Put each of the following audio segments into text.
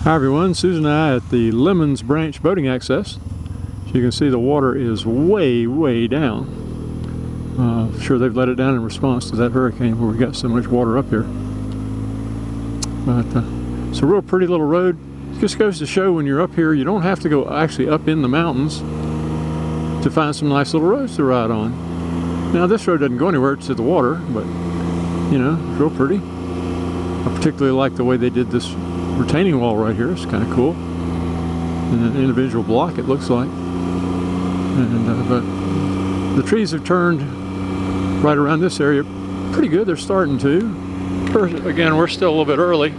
Hi everyone, Susan and I at the Lemons Branch boating access. So you can see the water is way down. Sure they've let it down in response to that hurricane where we got so much water up here. But it's a real pretty little road. It just goes to show when you're up here you don't have to go actually up in the mountains to find some nice little roads to ride on. Now this road doesn't go anywhere to the water, but you know, it's real pretty. I particularly like the way they did this retaining wall right here. It's kind of cool. And an individual block it looks like. And but the trees have turned right around this area pretty good. They're starting to. Again, we're still a little bit early,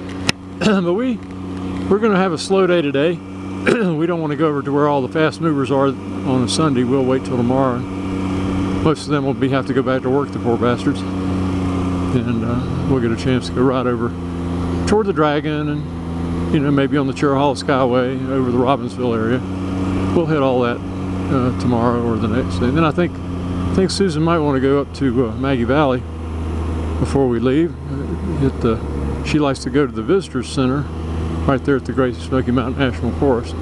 but we're going to have a slow day today. We don't want to go over to where all the fast movers are on a Sunday. We'll wait till tomorrow. Most of them will have to go back to work, the poor bastards. And we'll get a chance to go right over toward the Dragon and, you know, maybe on the Cherahalla Skyway over the Robbinsville area. We'll hit all that tomorrow or the next day. And then I think Susan might want to go up to Maggie Valley before we leave. She likes to go to the Visitors Center right there at the Great Smoky Mountain National Forest,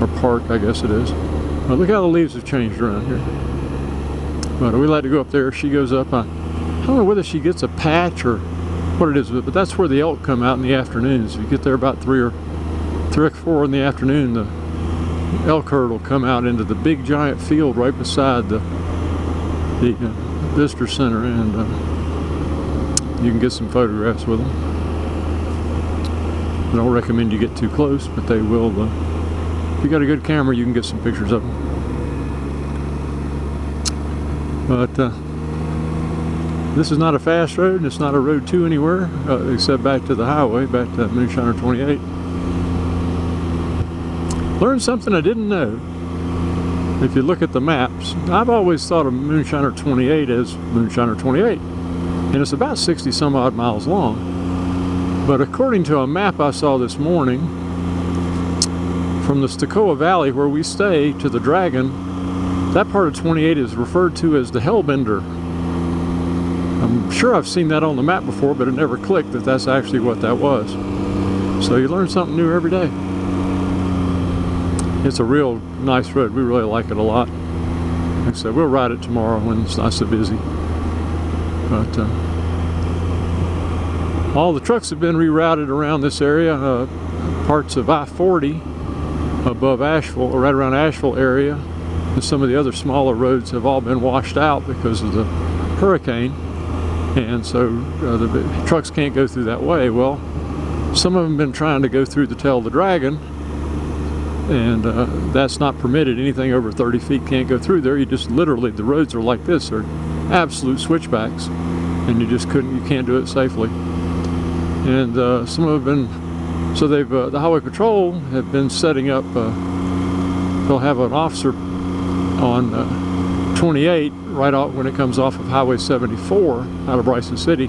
or Park, I guess it is. Look how the leaves have changed around here. But we like to go up there. She goes up. I don't know whether she gets a patch or what it is, but that's where the elk come out in the afternoons. If you get there about 3 or 4 in the afternoon, the elk herd will come out into the big giant field right beside the visitor center, and you can get some photographs with them. I don't recommend you get too close, but they will. If you got a good camera, you can get some pictures of them. But this is not a fast road, and it's not a road to anywhere except back to the highway, back to Moonshiner 28. Learned something I didn't know. If you look at the maps, I've always thought of Moonshiner 28 as Moonshiner 28, and it's about 60 some odd miles long. But according to a map I saw this morning, from the Stokoa Valley where we stay to the Dragon, that part of 28 is referred to as the Hellbender. I'm sure I've seen that on the map before, but it never clicked that that's actually what that was. So you learn something new every day. It's a real nice road. We really like it a lot. Like I said, we'll ride it tomorrow when it's not so busy. But all the trucks have been rerouted around this area. Parts of I-40 above Asheville, or right around Asheville area, and some of the other smaller roads have all been washed out because of the hurricane. And so the trucks can't go through that way. Well, some of them have been trying to go through the tail of the Dragon, and that's not permitted. Anything over 30 feet can't go through there. You just literally, the roads are like this. They're absolute switchbacks, and you can't do it safely. And some of them have been, so they've, the Highway Patrol have been setting up, they'll have an officer on 28 right off when it comes off of Highway 74 out of Bryson City,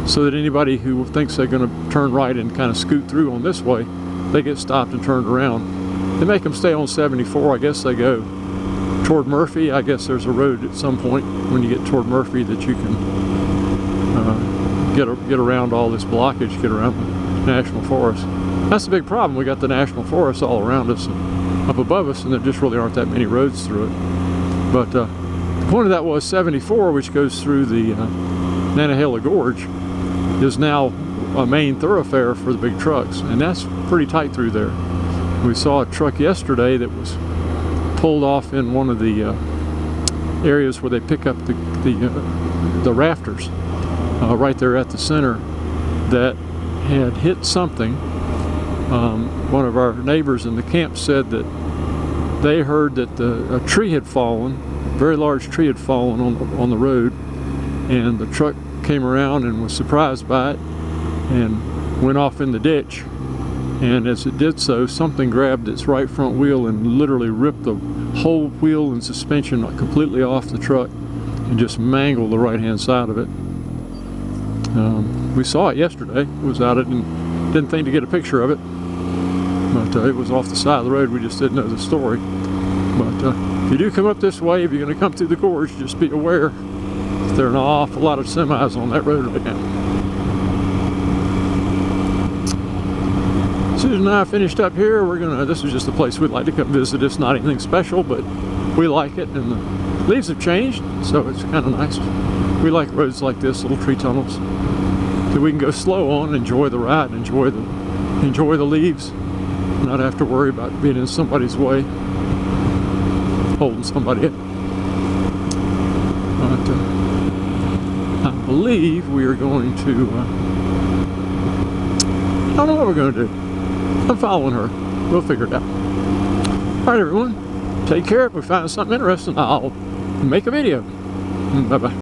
so that anybody who thinks they're going to turn right and kind of scoot through on this way, they get stopped and turned around. They make them stay on 74. I guess they go toward Murphy. I guess there's a road at some point when you get toward Murphy that you can get around all this blockage, get around the National Forest. That's the big problem. We got the National Forest all around us and up above us, and there just really aren't that many roads through it. But the point of that was 74, which goes through the Nantahala Gorge, is now a main thoroughfare for the big trucks, and that's pretty tight through there. We saw a truck yesterday that was pulled off in one of the areas where they pick up the rafters right there at the center, that had hit something. One of our neighbors in the camp said that they heard that a tree had fallen, a very large tree had fallen on the road, and the truck came around and was surprised by it and went off in the ditch. And as it did so, something grabbed its right front wheel and literally ripped the whole wheel and suspension completely off the truck and just mangled the right hand side of it. We saw it yesterday. It was out and didn't think to get a picture of it, but it was off the side of the road. We just didn't know the story. But if you do come up this way, if you're going to come through the gorge, just be aware there are an awful lot of semis on that road right now. Susan Now I finished up here. This is just a place we'd like to come visit. It's not anything special, but we like it, and the leaves have changed, so it's kind of nice. We like roads like this, little tree tunnels, so we can go slow on, enjoy the ride, enjoy the leaves, not have to worry about being in somebody's way, holding somebody up. But I believe we are going to. I don't know what we're going to do. I'm following her. We'll figure it out. Alright everyone, take care. If we find something interesting, I'll make a video. Bye-bye.